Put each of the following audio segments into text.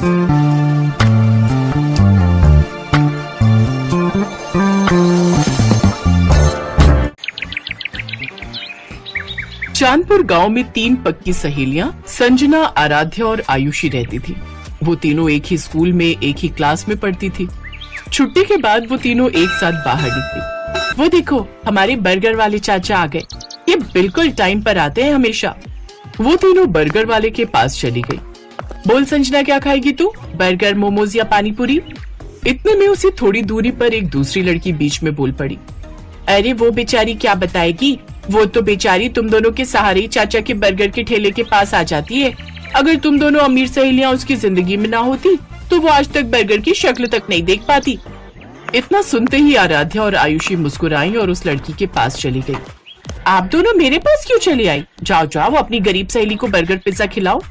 चांदपुर गांव में 3 पक्की सहेलियां संजना, आराध्या और आयुषी रहती थी। वो तीनों एक ही स्कूल में एक ही क्लास में पढ़ती थी। छुट्टी के बाद वो तीनों एक साथ बाहर निकली। वो देखो, हमारे बर्गर वाले चाचा आ गए। ये बिल्कुल टाइम पर आते हैं हमेशा। वो तीनों बर्गर वाले के पास चली गई। बोल संजना, क्या खाएगी तू? बर्गर, मोमोज या पानी पूरी? इतने में उसी थोड़ी दूरी पर एक दूसरी लड़की बीच में बोल पड़ी। अरे वो बेचारी क्या बताएगी, वो तो बेचारी तुम दोनों के सहारे ही चाचा के बर्गर के ठेले के पास आ जाती है। अगर तुम दोनों अमीर सहेलियां उसकी जिंदगी में ना होती तो वो आज तक बर्गर की शक्ल तक नहीं देख पाती। इतना सुनते ही आराध्या और आयुषी मुस्कुराई और उस लड़की के पास चली गई। आप दोनों मेरे पास क्यों चली आई? जाओ जाओ, अपनी गरीब सहेली को बर्गर पिज्जा खिलाओ।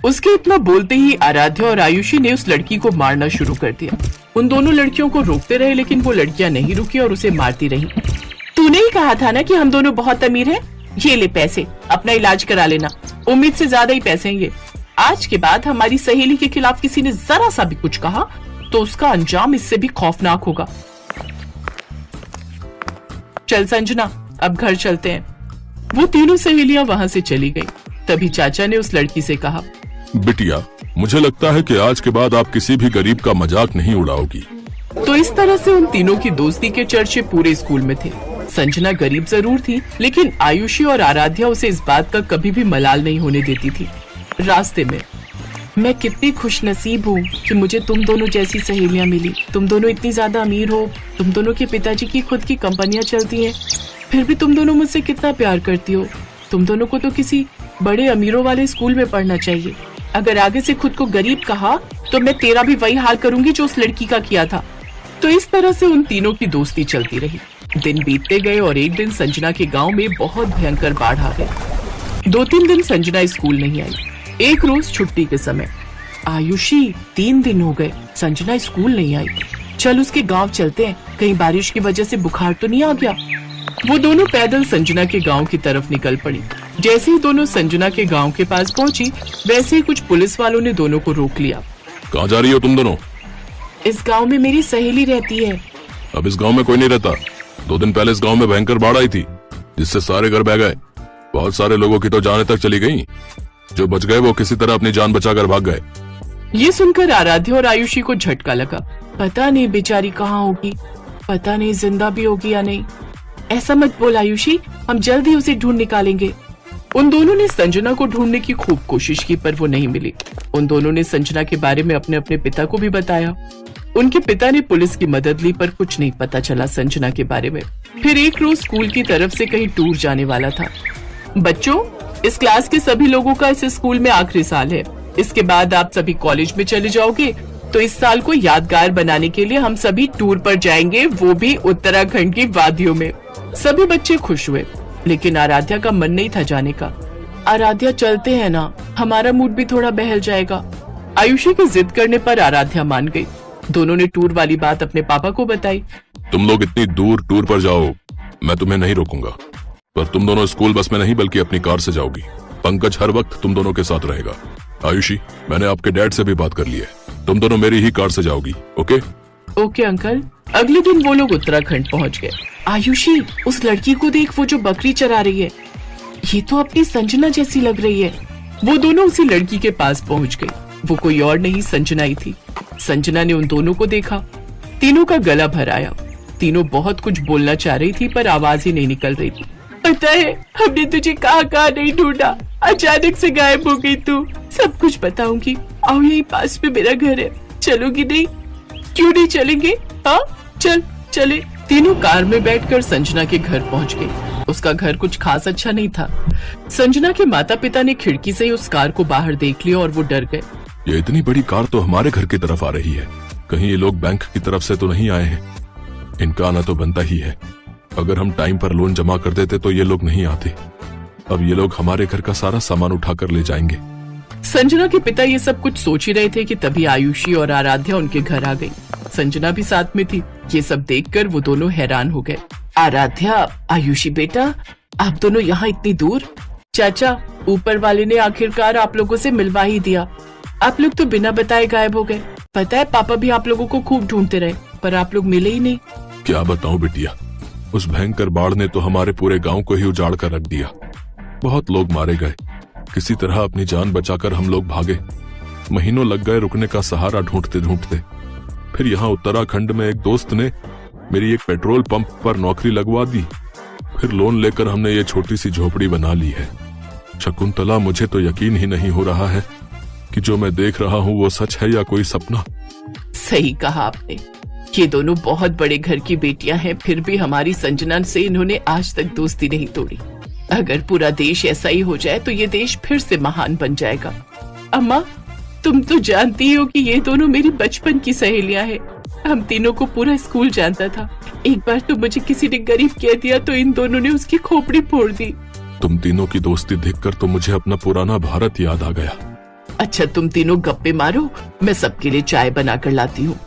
उसके इतना बोलते ही आराध्या और आयुषी ने उस लड़की को मारना शुरू कर दिया। उन दोनों लड़कियों को रोकते रहे लेकिन वो लड़कियां नहीं रुकी और उसे मारती रही। तूने ही कहा था ना कि हम दोनों बहुत अमीर हैं। ये ले पैसे, अपना इलाज करा लेना। उम्मीद से ज्यादा ही पैसे हैं ये। आज के बाद हमारी सहेली के खिलाफ किसी ने जरा सा भी कुछ कहा तो उसका अंजाम इससे भी खौफनाक होगा। चल संजना, अब घर चलते हैं। वो तीनों सहेलियां वहां से चली गई। तभी चाचा ने उस लड़की से कहा, बिटिया, मुझे लगता है कि आज के बाद आप किसी भी गरीब का मजाक नहीं उड़ाओगी। तो इस तरह से उन तीनों की दोस्ती के चर्चे पूरे स्कूल में थे। संजना गरीब जरूर थी लेकिन आयुषी और आराध्या उसे इस बात का कभी भी मलाल नहीं होने देती थी। रास्ते में, मैं कितनी खुशनसीब हूँ कि मुझे तुम दोनों जैसी सहेलियाँ मिली। तुम दोनों इतनी ज्यादा अमीर हो, तुम दोनों के पिताजी की खुद की कंपनियां चलती हैं, फिर भी तुम दोनों मुझसे कितना प्यार करती हो। तुम दोनों को तो किसी बड़े अमीरों वाले स्कूल में पढ़ना चाहिए। अगर आगे से खुद को गरीब कहा तो मैं तेरा भी वही हाल करूंगी जो उस लड़की का किया था। तो इस तरह से उन तीनों की दोस्ती चलती रही। दिन बीतते गए और एक दिन संजना के गांव में बहुत भयंकर बाढ़ आ गई। 2-3 दिन संजना स्कूल नहीं आई। एक रोज छुट्टी के समय, आयुषी 3 दिन हो गए संजना स्कूल नहीं आई। चल उसके गांव चलते हैं, कहीं बारिश की वजह से बुखार तो नहीं आ गया। वो दोनों पैदल संजना के गांव की तरफ निकल पड़ी। जैसे ही दोनों संजना के गांव के पास पहुंची वैसे ही कुछ पुलिस वालों ने दोनों को रोक लिया। कहाँ जा रही हो तुम दोनों? इस गांव में मेरी सहेली रहती है। अब इस गांव में कोई नहीं रहता। 2 दिन पहले इस गांव में भयंकर बाढ़ आई थी जिससे सारे घर बह गए। बहुत सारे लोगों की तो जाने तक चली गई। जो बच गए वो किसी तरह अपनी जान बचाकर भाग गए। ये सुनकर आराध्या और आयुषी को झटका लगा। पता नहीं बेचारी कहाँ होगी, पता नहीं जिंदा भी होगी या नहीं। ऐसा मत बोल आयुषी, हम जल्द ही उसे ढूंढ निकालेंगे। उन दोनों ने संजना को ढूंढने की खूब कोशिश की पर वो नहीं मिली। उन दोनों ने संजना के बारे में अपने अपने पिता को भी बताया। उनके पिता ने पुलिस की मदद ली पर कुछ नहीं पता चला संजना के बारे में। फिर एक रोज स्कूल की तरफ से कहीं टूर जाने वाला था। बच्चों, इस क्लास के सभी लोगों का इस स्कूल में आखिरी साल है। इसके बाद आप सभी कॉलेज में चले जाओगे, तो इस साल को यादगार बनाने के लिए हम सभी टूर पर जाएंगे, वो भी उत्तराखंड की वादियों में। सभी बच्चे खुश हुए लेकिन आराध्या का मन नहीं था जाने का। आराध्या, चलते हैं ना, हमारा मूड भी थोड़ा बहल जाएगा। आयुषी की जिद करने पर आराध्या मान गई। दोनों ने टूर वाली बात अपने पापा को बताई। तुम लोग इतनी दूर टूर पर जाओ, मैं तुम्हें नहीं रोकूंगा, पर तुम दोनों स्कूल बस में नहीं बल्कि अपनी कार से जाओगी। पंकज हर वक्त तुम दोनों के साथ रहेगा। आयुषी, मैंने आपके डैड से भी बात कर ली है, तुम दोनों मेरी ही कार से जाओगी। ओके? Okay uncle. अगले दिन वो लोग उत्तराखंड पहुंच गए। आयुषी, उस लड़की को देख, वो जो बकरी चरा रही है, ये तो अपनी संजना जैसी लग रही है। वो दोनों उसी लड़की के पास पहुंच गए। वो कोई और नहीं, संजना ही थी। संजना ने उन दोनों को देखा। तीनों का गला भर आया। तीनों बहुत कुछ बोलना चाह रही थी पर आवाज ही नहीं निकल रही थी। पता है, हमने तुझे कहाँ कहाँ नहीं ढूंढा, अचानक से गायब हो गई तू। सब कुछ बताऊंगी, आओ यही पास में मेरा घर है, चलोगी नहीं? क्यों नहीं चलेंगे? हाँ चल चले। तीनों कार में बैठकर संजना के घर पहुंच गए। उसका घर कुछ खास अच्छा नहीं था। संजना के माता पिता ने खिड़की से ही उस कार को बाहर देख लिया और वो डर गए। ये इतनी बड़ी कार तो हमारे घर की तरफ आ रही है, कहीं ये लोग बैंक की तरफ से तो नहीं आए हैं? इनका आना तो बनता ही है। अगर हम टाइम पर लोन जमा कर देते तो ये लोग नहीं आते। अब ये लोग हमारे घर का सारा सामान उठाकर ले जाएंगे। संजना के पिता ये सब कुछ सोच ही रहे थे कि तभी आयुषी और आराध्या उनके घर आ गई। संजना भी साथ में थी। ये सब देखकर वो दोनों हैरान हो गए। आराध्या, आयुषी बेटा, आप दोनों यहाँ इतनी दूर? चाचा, ऊपर वाले ने आखिरकार आप लोगों से मिलवा ही दिया। आप लोग तो बिना बताए गायब हो गए। पता है पापा भी आप लोगों को खूब ढूंढते रहे, पर आप लोग मिले ही नहीं। क्या बताऊं बिटिया, उस भयंकर बाढ़ ने तो हमारे पूरे गांव को ही उजाड़ कर रख दिया। बहुत लोग मारे गए। किसी तरह अपनी जान बचाकर हम लोग भागे। महीनों लग गए रुकने का सहारा ढूंढते ढूंढते। फिर यहाँ उत्तराखंड में एक दोस्त ने मेरी एक पेट्रोल पंप पर नौकरी लगवा दी। फिर लोन लेकर हमने ये छोटी सी झोपड़ी बना ली है। शकुंतला, मुझे तो यकीन ही नहीं हो रहा है कि जो मैं देख रहा हूँ वो सच है या कोई सपना। सही कहा आपने। ये दोनों बहुत बड़े घर की बेटियां हैं, फिर भी हमारी संजना से इन्होंने आज तक दोस्ती नहीं तोड़ी। अगर पूरा देश ऐसा ही हो जाए तो ये देश फिर से महान बन जाएगा। अम्मा, तुम तो जानती हो कि ये दोनों मेरी बचपन की सहेलियां हैं। हम तीनों को पूरा स्कूल जानता था। एक बार तो मुझे किसी ने गरीब कह दिया तो इन दोनों ने उसकी खोपड़ी फोड़ दी। तुम तीनों की दोस्ती देखकर तो मुझे अपना पुराना भारत याद आ गया। अच्छा, तुम तीनों गप्पे मारो, मैं सबके लिए चाय बना कर लाती हूँ।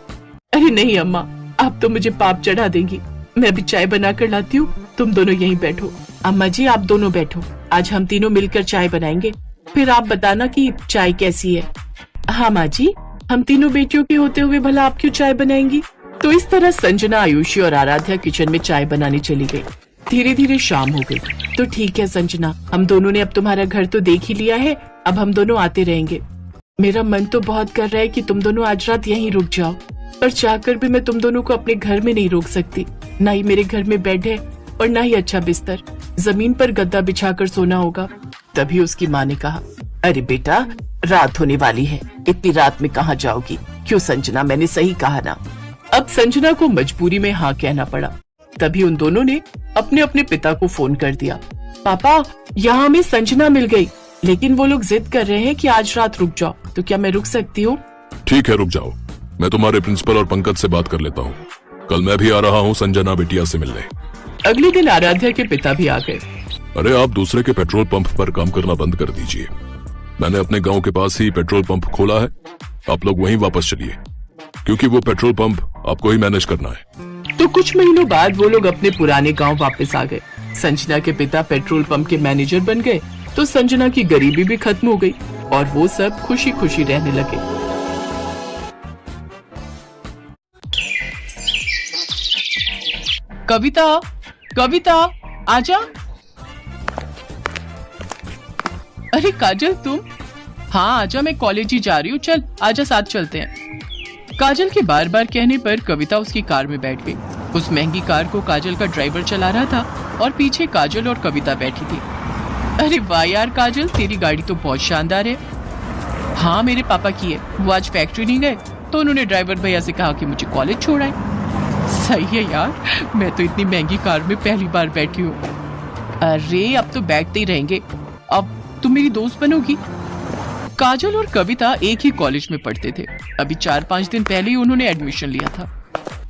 अरे नहीं अम्मा, आप तो मुझे पाप चढ़ा देंगी। मैं भी चाय बना कर लाती हूँ, तुम दोनों यहीं बैठो। अम्मा जी, आप दोनों बैठो, आज हम तीनों मिलकर चाय बनाएंगे, फिर आप बताना कि चाय कैसी है। हाँ माँ जी, हम तीनों बेटियों के होते हुए भला आप क्यों चाय बनाएंगी। तो इस तरह संजना, आयुषी और आराध्या किचन में चाय बनाने चली गई। धीरे धीरे शाम हो गई। तो ठीक है संजना, हम दोनों ने अब तुम्हारा घर तो देख ही लिया है, अब हम दोनों आते रहेंगे। मेरा मन तो बहुत कर रहा है कि तुम दोनों आज रात यहीं रुक जाओ, पर चाहकर भी मैं तुम दोनों को अपने घर में नहीं रोक सकती। ना ही मेरे घर में बेड है और ना ही अच्छा बिस्तर, जमीन पर गद्दा बिछाकर सोना होगा। तभी उसकी माँ ने कहा, अरे बेटा, रात होने वाली है, इतनी रात में कहाँ जाओगी। क्यों संजना, मैंने सही कहा ना। अब संजना को मजबूरी में हाँ कहना पड़ा। तभी उन दोनों ने अपने अपने पिता को फोन कर दिया। पापा, यहाँ हमें संजना मिल गई, लेकिन वो लोग जिद कर रहे हैं कि आज रात रुक जाओ, तो क्या मैं रुक सकती हूँ? ठीक है, रुक जाओ। मैं तुम्हारे प्रिंसिपल और पंकज से बात कर लेता हूँ। कल मैं भी आ रहा हूँ संजना बिटिया से मिलने। अगले दिन आराध्या के पिता भी आ गए। अरे, आप दूसरे के पेट्रोल पंप पर काम करना बंद कर दीजिए। मैंने अपने गांव के पास ही पेट्रोल पंप खोला है, आप लोग वहीं वापस चलिए, क्योंकि वो पेट्रोल पंप आपको ही मैनेज करना है। तो कुछ महीनों बाद वो लोग अपने पुराने गांव वापस आ गए। संजना के पिता पेट्रोल पंप के मैनेजर बन गए, तो संजना की गरीबी भी खत्म हो गई और वो सब खुशी खुशी रहने लगे। कविता, कविता, आजा। अरे काजल, तुम? हाँ आजा, मैं कॉलेज ही जा रही हूँ, चल आजा, साथ चलते हैं। काजल के बार बार कहने पर कविता उसकी कार में बैठ गई। उस महंगी कार को काजल का ड्राइवर चला रहा था और पीछे काजल और कविता बैठी थी। अरे वाह यार काजल, तेरी गाड़ी तो बहुत शानदार है। हाँ, मेरे पापा की है, वो आज फैक्ट्री नहीं गए तो उन्होंने ड्राइवर भैया से कहा कि मुझे कॉलेज छोड़ाए। सही है यार, मैं तो इतनी महंगी कार में पहली बार बैठी हूँ। अरे अब तो बैठते ही रहेंगे, अब तुम मेरी दोस्त बनोगी। काजल और कविता एक ही कॉलेज में पढ़ते थे। अभी 4-5 दिन पहले ही उन्होंने एडमिशन लिया था।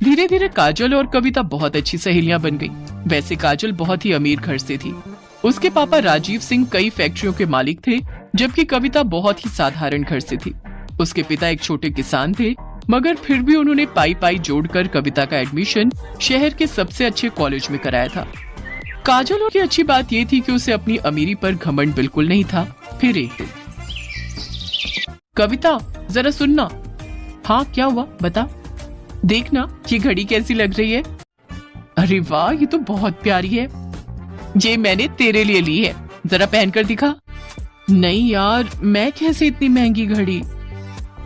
धीरे धीरे काजल और कविता बहुत अच्छी सहेलियां बन गई। वैसे काजल बहुत ही अमीर घर से थी। उसके पापा राजीव सिंह कई फैक्ट्रियों के मालिक थे, जबकि कविता बहुत ही साधारण घर से थी। उसके पिता एक छोटे किसान थे, मगर फिर भी उन्होंने पाई पाई जोड़कर कविता का एडमिशन शहर के सबसे अच्छे कॉलेज में कराया था। काजल की अच्छी बात ये थी कि उसे अपनी अमीरी पर घमंड बिल्कुल नहीं था। फिर एक दिन, कविता जरा सुनना। हाँ क्या हुआ, बता। देखना ये घड़ी कैसी लग रही है। अरे वाह, ये तो बहुत प्यारी है। ये मैंने तेरे लिए ली है, जरा पहनकर दिखा। नहीं यार, मैं कैसे इतनी महंगी घड़ी।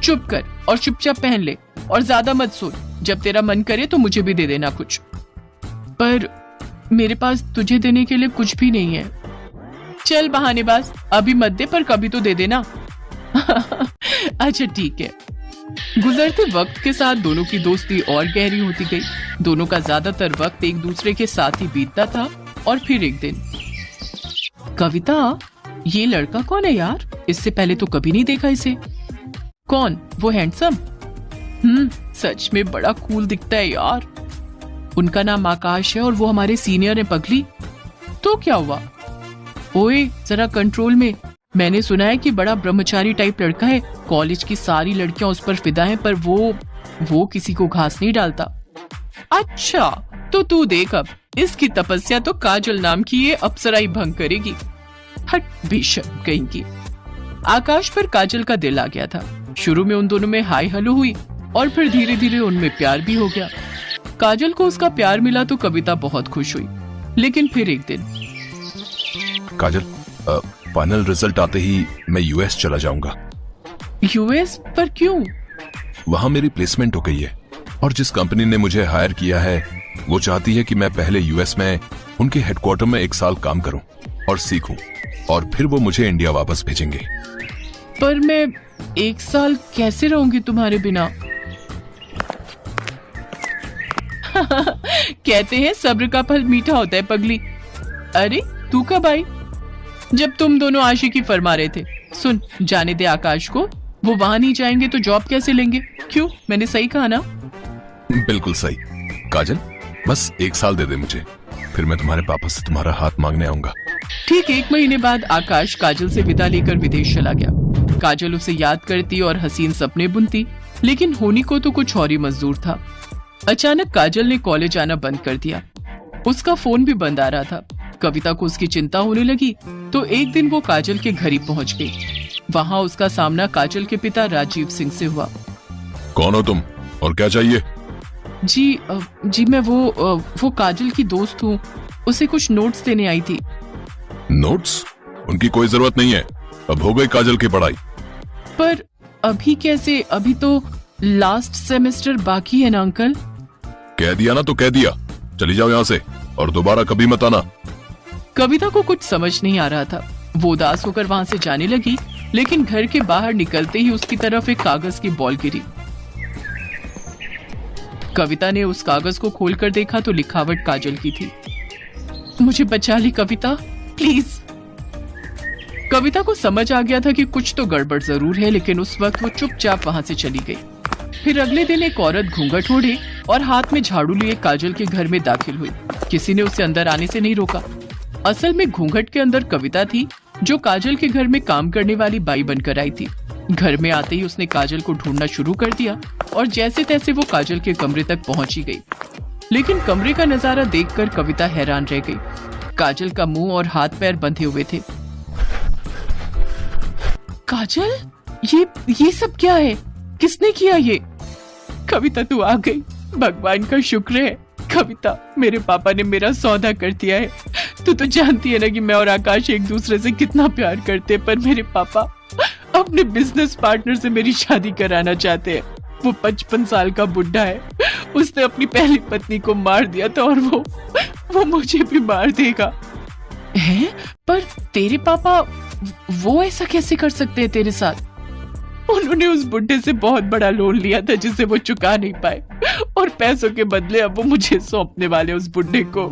चुप कर और चुपचाप पहन ले और ज्यादा मत सोच। जब तेरा मन करे तो मुझे भी दे देना कुछ। पर मेरे पास तुझे देने के लिए कुछ भी नहीं है। चल बहानेबाज, अभी मत दे, पर कभी तो दे देना। अच्छा ठीक है। गुजरते वक्त के साथ दोनों की दोस्ती और गहरी होती गई। दोनों का ज्यादातर वक्त एक दूसरे के साथ ही बीतता था। और फिर एक दिन, कविता, ये लड़का कौन है यार? इससे पहले तो कभी नहीं देखा इसे। कौन? वो हैंडसम? सच में बड़ा कूल दिखता है यार। उनका नाम आकाश है और वो हमारे सीनियर है पगली। तो क्या हुआ? ओए जरा कंट्रोल में। मैंने सुना है कि बड़ा ब्रह्मचारी टाइप लड़का है। कॉलेज की सारी लड़कियां उस पर फिदा हैं, पर वो किसी को घास नहीं डालता। अच्छा, तो तू देख, अब इसकी तपस्या तो काजल नाम की ये अप्सरा ही भंग करेगी। हट बेशर्म कहीं की। आकाश पर काजल का दिल आ गया था। शुरू में उन दोनों में हाय हेलो हुई और फिर धीरे धीरे उनमें प्यार भी हो गया। काजल को उसका प्यार मिला तो कविता बहुत खुश हुई। लेकिन फिर एक दिन, काजल, फाइनल रिजल्ट आते ही मैं यूएस चला जाऊंगा। यूएस? पर क्यों? वहां मेरी प्लेसमेंट हो गई है और जिस कंपनी ने मुझे हायर किया है वो चाहती है कि मैं पहले यूएस में उनके हेडक्वार्टर में 1 साल काम करूं और सीखूं और फिर वो मुझे इंडिया वापस भेजेंगे। पर मैं 1 साल कैसे रहूंगी तुम्हारे बिना? कहते हैं सब्र का फल मीठा होता है पगली। अरे तू कब आई? जब तुम दोनों आशिकी फरमा रहे थे। सुन, जाने दे आकाश को, वो वहां नहीं जाएंगे तो जॉब कैसे लेंगे? क्यों, मैंने सही कहा ना? बिल्कुल सही। काजल, बस 1 साल दे दे मुझे, फिर मैं तुम्हारे पापा से तुम्हारा हाथ मांगने आऊंगा। ठीक 1 महीने बाद आकाश काजल से विदा लेकर विदेश चला गया। काजल उसे याद करती और हसीन सपने बुनती, लेकिन होनी को तो कुछ और ही मंजूर था। अचानक काजल ने कॉलेज आना बंद कर दिया। उसका फोन भी बंद आ रहा था। कविता को उसकी चिंता होने लगी तो एक दिन वो काजल के घर ही पहुंच गई। वहां उसका सामना काजल के पिता राजीव सिंह से हुआ। कौन हो तुम और क्या चाहिए? जी मैं वो काजल की दोस्त हूँ, उसे कुछ नोट्स देने आई थी। नोट्स? उनकी कोई जरूरत नहीं है, अब हो गई काजल की पढ़ाई। पर अभी कैसे? अभी तो लास्ट सेमेस्टर बाकी है ना अंकल। कह दिया ना तो कह दिया, चली जाओ यहाँ से और दोबारा कभी मत आना। कविता को कुछ समझ नहीं आ रहा था। वो उदास होकर वहां से जाने लगी, लेकिन घर के बाहर निकलते ही उसकी तरफ एक कागज की बॉल गिरी। कविता ने उस कागज को खोलकर देखा तो लिखावट काजल की थी। मुझे बचा ली कविता, प्लीज। कविता को समझ आ गया था कि कुछ तो गड़बड़ जरूर है, लेकिन उस वक्त वो चुपचाप वहां से चली गई। फिर अगले दिन एक औरत घूंघट ओढ़े और हाथ में झाड़ू लिए काजल के घर में दाखिल हुई। किसी ने उसे अंदर आने से नहीं रोका। असल में घूंघट के अंदर कविता थी, जो काजल के घर में काम करने वाली बाई बनकर आई थी। घर में आते ही उसने काजल को ढूंढना शुरू कर दिया और जैसे तैसे वो काजल के कमरे तक पहुंची गई। लेकिन कमरे का नजारा देखकर कविता हैरान रह गई। काजल का मुंह और हाथ पैर बंधे हुए थे। काजल, ये सब क्या है? किसने किया ये? कविता तू आ गई, भगवान का शुक्र है। कविता, मेरे पापा ने मेरा सौदा कर दिया है। तू तो जानती है ना कि मैं और आकाश एक दूसरे से कितना प्यार करते हैं, पर मेरे पापा अपने बिजनेस पार्टनर से मेरी शादी कराना चाहते हैं। वो 55 साल का बुढ़ा है। उसने अपनी पहली पत्नी को मार दिया था और वो मुझे भी मार देगा। हैं? पर तेरे पापा वो ऐसा कैसे कर सकते हैं तेरे साथ? उन्होंने उस बुढ़े से बहुत बड़ा लोन लिया था जिसे वो चुका नहीं पाए, और पैसों के बदले अब वो मुझे सौंपने वाले उस बुढ़े को।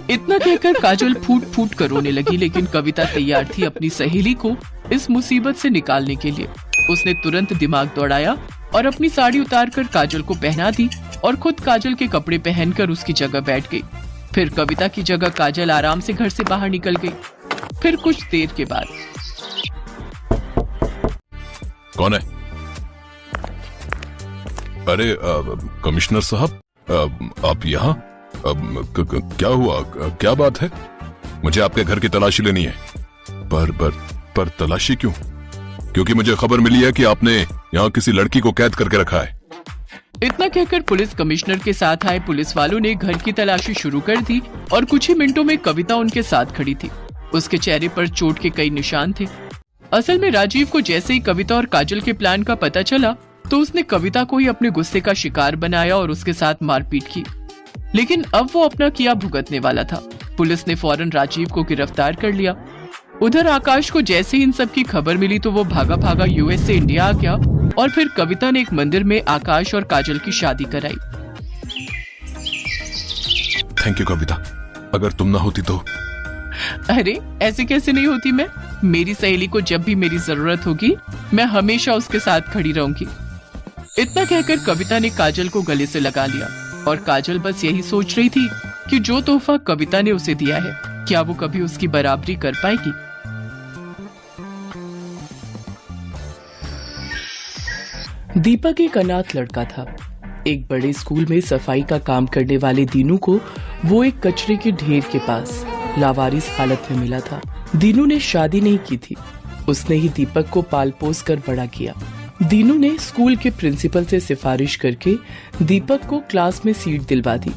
इतना कहकर काजल फूट फूट कर रोने लगी, लेकिन कविता तैयार थी अपनी सहेली को इस मुसीबत से निकालने के लिए। उसने तुरंत दिमाग दौड़ाया और अपनी साड़ी उतारकर काजल को पहना दी और खुद काजल के कपड़े पहनकर उसकी जगह बैठ गई। फिर कविता की जगह काजल आराम से घर से बाहर निकल गई। फिर कुछ देर के बाद, कौन है? अरे कमिश्नर साहब, आप यहाँ? क्या हुआ? क्या बात है? मुझे आपके घर की तलाशी लेनी है। पर तलाशी क्यों? क्योंकि मुझे खबर मिली है कि आपने यहाँ किसी लड़की को कैद करके रखा है। इतना कहकर पुलिस कमिश्नर के साथ आए पुलिस वालों ने घर की तलाशी शुरू कर दी और कुछ ही मिनटों में कविता उनके साथ खड़ी थी। उसके चेहरे पर चोट के कई निशान थे। असल में राजीव को जैसे ही कविता और काजल के प्लान का पता चला तो उसने कविता को ही अपने गुस्से का शिकार बनाया और उसके साथ मारपीट की। लेकिन अब वो अपना किया भुगतने वाला था। पुलिस ने फौरन राजीव को गिरफ्तार कर लिया। उधर आकाश को जैसे ही इन सब की खबर मिली तो वो भागा भागा यूएस से इंडिया आ गया और फिर कविता ने एक मंदिर में आकाश और काजल की शादी कराई। थैंक यू कविता, अगर तुम ना होती तो। अरे ऐसे कैसे नहीं होती मैं? मेरी सहेली को जब भी मेरी जरूरत होगी मैं हमेशा उसके साथ खड़ी रहूंगी। इतना कहकर कविता ने काजल को गले से लगा लिया और काजल बस यही सोच रही थी कि जो तोहफा कविता ने उसे दिया है क्या वो कभी उसकी बराबरी कर पाएगी। दीपक एक अनाथ लड़का था। एक बड़े स्कूल में सफाई का काम करने वाले दीनू को वो एक कचरे के ढेर के पास लावारिस हालत में मिला था। दीनू ने शादी नहीं की थी, उसने ही दीपक को पाल पोस कर बड़ा किया। दीनू ने स्कूल के प्रिंसिपल से सिफारिश करके दीपक को क्लास में सीट दिलवा दी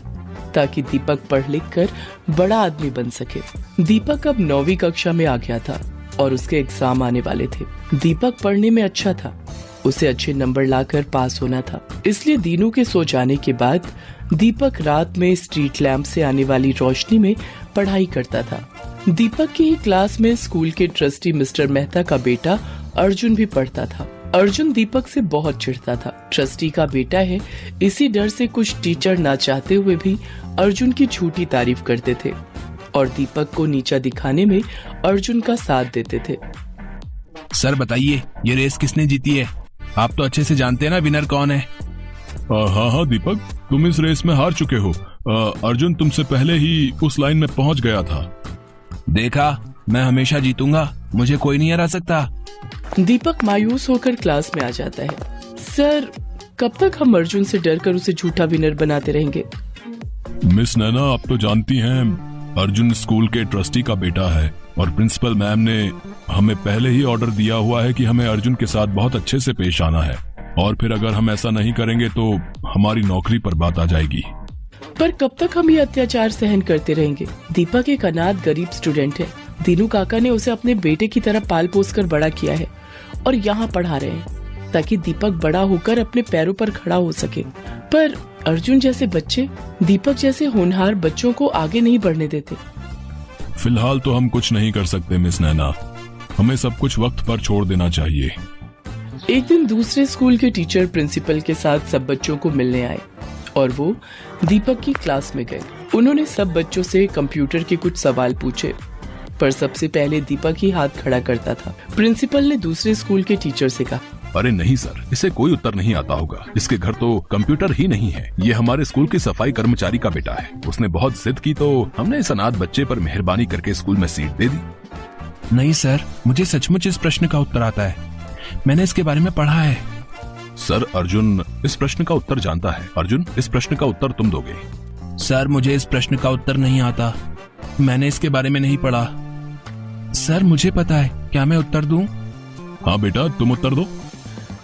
ताकि दीपक पढ़ लिख कर बड़ा आदमी बन सके। दीपक अब 9वीं कक्षा में आ गया था और उसके एग्जाम आने वाले थे। दीपक पढ़ने में अच्छा था, उसे अच्छे नंबर लाकर पास होना था, इसलिए दीनू के सो जाने के बाद दीपक रात में स्ट्रीट लैंप से आने वाली रोशनी में पढ़ाई करता था। दीपक की ही क्लास में स्कूल के ट्रस्टी मिस्टर मेहता का बेटा अर्जुन भी पढ़ता था। अर्जुन दीपक से बहुत चिढ़ता था। ट्रस्टी का बेटा है, इसी डर से कुछ टीचर ना चाहते हुए भी अर्जुन की झूठी तारीफ करते थे और दीपक को नीचा दिखाने में अर्जुन का साथ देते थे। सर बताइए, ये रेस किसने जीती है? आप तो अच्छे से जानते हैं ना विनर कौन है। हाँ दीपक, तुम इस रेस में हार चुके हो। अर्जुन तुमसे पहले ही उस लाइन में पहुंच गया था। देखा, मैं हमेशा जीतूंगा, मुझे कोई नहीं हरा सकता। दीपक मायूस होकर क्लास में आ जाता है। सर, कब तक हम अर्जुन से डरकर उसे झूठा विनर बनाते रहेंगे? मिस नैना, आप तो जानती हैं अर्जुन स्कूल के ट्रस्टी का बेटा है और प्रिंसिपल मैम ने हमें पहले ही ऑर्डर दिया हुआ है कि हमें अर्जुन के साथ बहुत अच्छे से पेश आना है और फिर अगर हम ऐसा नहीं करेंगे तो हमारी नौकरी पर बात आ जाएगी। पर कब तक हम ये अत्याचार सहन करते रहेंगे? दीपक एक अनाथ गरीब स्टूडेंट है। दीनू काका ने उसे अपने बेटे की तरह पाल पोस कर बड़ा किया है और यहाँ पढ़ा रहे हैं ताकि दीपक बड़ा होकर अपने पैरों पर खड़ा हो सके। पर अर्जुन जैसे बच्चे दीपक जैसे होनहार बच्चों को आगे नहीं बढ़ने देते। फिलहाल तो हम कुछ नहीं कर सकते मिस नैना, हमें सब कुछ वक्त पर छोड़ देना चाहिए। एक दिन दूसरे स्कूल के टीचर प्रिंसिपल के साथ सब बच्चों को मिलने आए और वो दीपक की क्लास में गए। उन्होंने सब बच्चों से कंप्यूटर के कुछ सवाल पूछे, पर सबसे पहले दीपक ही हाथ खड़ा करता था। प्रिंसिपल ने दूसरे स्कूल के टीचर से कहा, अरे नहीं सर, इसे कोई उत्तर नहीं आता होगा। इसके घर तो कंप्यूटर ही नहीं है। ये हमारे स्कूल की सफाई कर्मचारी का बेटा है। उसने बहुत जिद की तो हमने इस अनाथ बच्चे पर मेहरबानी करके स्कूल में सीट दे दी। नहीं सर, मुझे सचमुच इस प्रश्न का उत्तर आता है, मैंने इसके बारे में पढ़ा है। सर, अर्जुन इस प्रश्न का उत्तर जानता है। अर्जुन, इस प्रश्न का उत्तर तुम दोगे। सर, मुझे इस प्रश्न का उत्तर नहीं आता, मैंने इसके बारे में नहीं पढ़ा। सर, मुझे पता है, क्या मैं उत्तर दूं? हाँ बेटा, तुम उत्तर दो।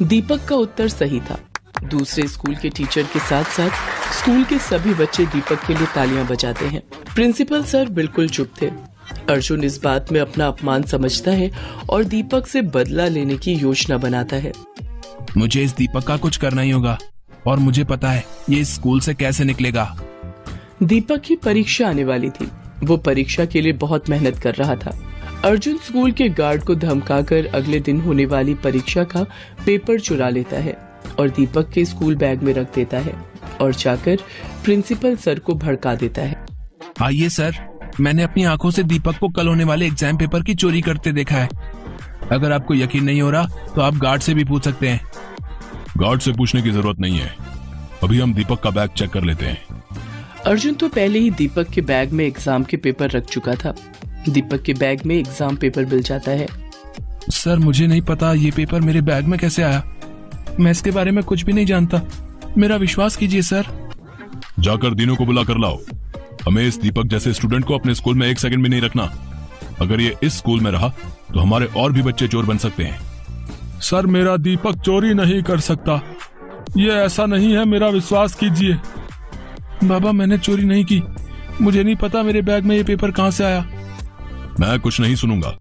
दीपक का उत्तर सही था। दूसरे स्कूल के टीचर के साथ साथ स्कूल के सभी बच्चे दीपक के लिए तालियां बजाते हैं। प्रिंसिपल सर बिल्कुल चुप थे। अर्जुन इस बात में अपना अपमान समझता है और दीपक से बदला लेने की योजना बनाता है। मुझे इस दीपक का कुछ करना ही होगा और मुझे पता है ये इस स्कूल से कैसे निकलेगा। दीपक की परीक्षा आने वाली थी। वो परीक्षा के लिए बहुत मेहनत कर रहा था। अर्जुन स्कूल के गार्ड को धमकाकर अगले दिन होने वाली परीक्षा का पेपर चुरा लेता है और दीपक के स्कूल बैग में रख देता है और जाकर प्रिंसिपल सर को भड़का देता है। आइए सर, मैंने अपनी आंखों से दीपक को कल होने वाले एग्जाम पेपर की चोरी करते देखा है। अगर आपको यकीन नहीं हो रहा तो आप गार्ड से भी पूछ सकते हैं। गार्ड से पूछने की जरूरत नहीं है, अभी हम दीपक का बैग चेक कर लेते हैं। अर्जुन तो पहले ही दीपक के बैग में एग्जाम के पेपर रख चुका था। दीपक के बैग में एग्जाम पेपर मिल जाता है। सर, मुझे नहीं पता ये पेपर मेरे बैग में कैसे आया, मैं इसके बारे में कुछ भी नहीं जानता, मेरा विश्वास कीजिए सर। जाकर दीनू को बुला कर लाओ। हमें इस दीपक जैसे स्टूडेंट को अपने स्कूल में एक सेकंड भी नहीं रखना। अगर ये इस स्कूल में रहा तो हमारे और भी बच्चे चोर बन सकते हैं। सर, मेरा दीपक चोरी नहीं कर सकता, ये ऐसा नहीं है, मेरा विश्वास कीजिए। बाबा, मैंने चोरी नहीं की, मुझे नहीं पता मेरे बैग में ये पेपर कहां से आया। मैं कुछ नहीं सुनूंगा।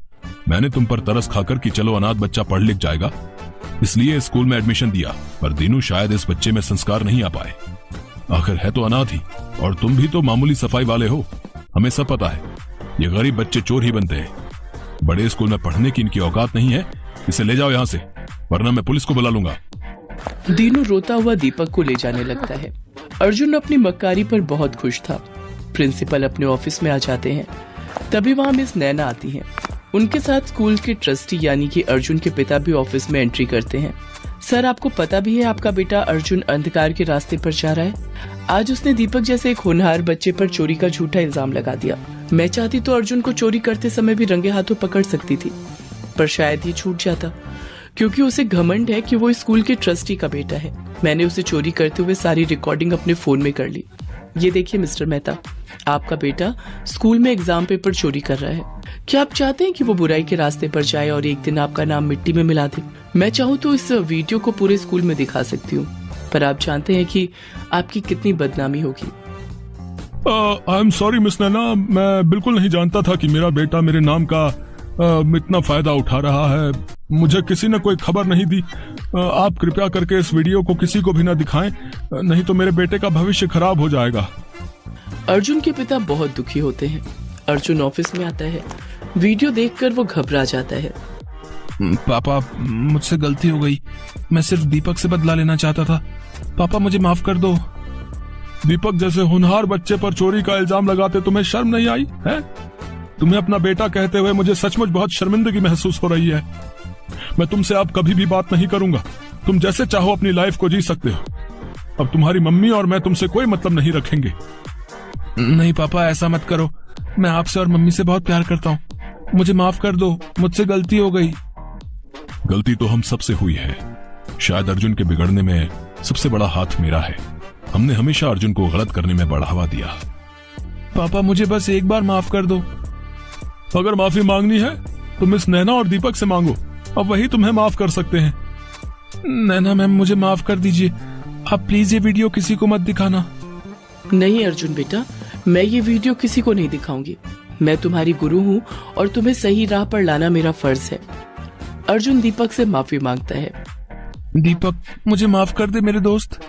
मैंने तुम पर तरस खाकर कि चलो अनाथ बच्चा पढ़ लिख जाएगा, इसलिए स्कूल में एडमिशन दिया, पर दीनू शायद इस बच्चे में संस्कार नहीं आ पाए। आखिर है तो अनाथ ही, और तुम भी तो मामूली सफाई वाले हो। हमें सब पता है, ये गरीब बच्चे चोर ही बनते हैं। बड़े स्कूल में पढ़ने की इनकी औकात नहीं है। इसे ले जाओ यहाँ से, वरना मैं पुलिस को बुला लूंगा। दीनू रोता हुआ दीपक को ले जाने लगता है। अर्जुन अपनी मक्कारी पर बहुत खुश था। प्रिंसिपल अपने ऑफिस में आ जाते हैं। तभी वहाँ मिस नैना आती हैं। उनके साथ स्कूल के ट्रस्टी यानी कि अर्जुन के पिता भी ऑफिस में एंट्री करते हैं। सर, आपको पता भी है आपका बेटा अर्जुन अंधकार के रास्ते पर जा रहा है। आज उसने दीपक जैसे एक होनहार बच्चे पर चोरी का झूठा इल्जाम लगा दिया। मैं चाहती तो अर्जुन को चोरी करते समय भी रंगे हाथों पकड़ सकती थी, पर शायद ही छूट जाता, क्योंकि उसे घमंड है कि वो स्कूल के ट्रस्टी का बेटा है। मैंने उसे चोरी करते हुए सारी रिकॉर्डिंग अपने फोन में कर ली। ये देखिए मिस्टर मेहता, आपका बेटा स्कूल में एग्जाम पेपर चोरी कर रहा है। क्या आप चाहते हैं कि वो बुराई के रास्ते पर जाए और एक दिन आपका नाम मिट्टी में मिला दे? मैं चाहूँ तो इस वीडियो को पूरे स्कूल में दिखा सकती हूँ, पर आप जानते हैं कि आपकी कितनी बदनामी होगी। आई एम सॉरी मिस नैना, मैं बिल्कुल नहीं जानता था कि मेरा बेटा मेरे नाम का इतना फायदा उठा रहा है। मुझे किसी ने कोई खबर नहीं दी। आप कृपया करके इस वीडियो को किसी को भी ना दिखाएं, नहीं तो मेरे बेटे का भविष्य खराब हो जाएगा। अर्जुन के पिता बहुत दुखी होते हैं। अर्जुन ऑफिस में आता है। वीडियो देखकर वो घबरा जाता है। पापा, मुझसे गलती हो गई। मैं सिर्फ दीपक से बदला लेना चाहता था। पापा, मुझे माफ कर दो। दीपक जैसे होनहार बच्चे पर चोरी का इल्जाम लगाते तुम्हें शर्म नहीं आई है? तुम्हें अपना बेटा कहते हुए मुझे सचमुच बहुत शर्मिंदगी महसूस हो रही है। मैं तुमसे अब कभी भी बात नहीं करूंगा। तुम जैसे चाहो अपनी लाइफ को जी सकते हो। अब तुम्हारी मम्मी और मैं तुमसे कोई मतलब नहीं रखेंगे। नहीं पापा, ऐसा मत करो। मैं आपसे और मम्मी से बहुत प्यार करता हूँ। मुझे माफ कर दो, मुझसे गलती हो गई। गलती तो हम सबसे हुई है। शायद अर्जुन के बिगड़ने में सबसे बड़ा हाथ मेरा है। हमने हमेशा अर्जुन को गलत करने में बढ़ावा दिया। पापा, मुझे बस एक बार माफ कर दो। अगर माफी मांगनी है तो मिस नैना और दीपक से मांगो, अब वही तुम्हें माफ कर सकते हैं। नैना मैम, मुझे माफ कर दीजिए। आप प्लीज ये वीडियो किसी को मत दिखाना। नहीं अर्जुन बेटा, मैं ये वीडियो किसी को नहीं दिखाऊंगी। मैं तुम्हारी गुरु हूँ और तुम्हें सही राह पर लाना मेरा फर्ज है। अर्जुन दीपक से माफी मांगता है। दीपक, मुझे माफ कर दे मेरे दोस्त।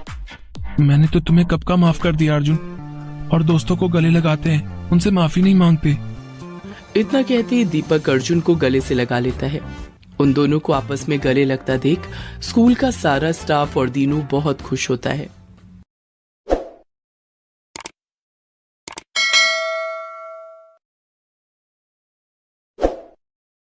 मैंने तो तुम्हें कब का माफ कर दिया अर्जुन। और दोस्तों को गले लगाते हैं, उनसे माफी नहीं मांगते। इतना कहते ही दीपक अर्जुन को गले से लगा लेता है। उन दोनों को आपस में गले लगता देख स्कूल का सारा स्टाफ और दीनू बहुत खुश होता है।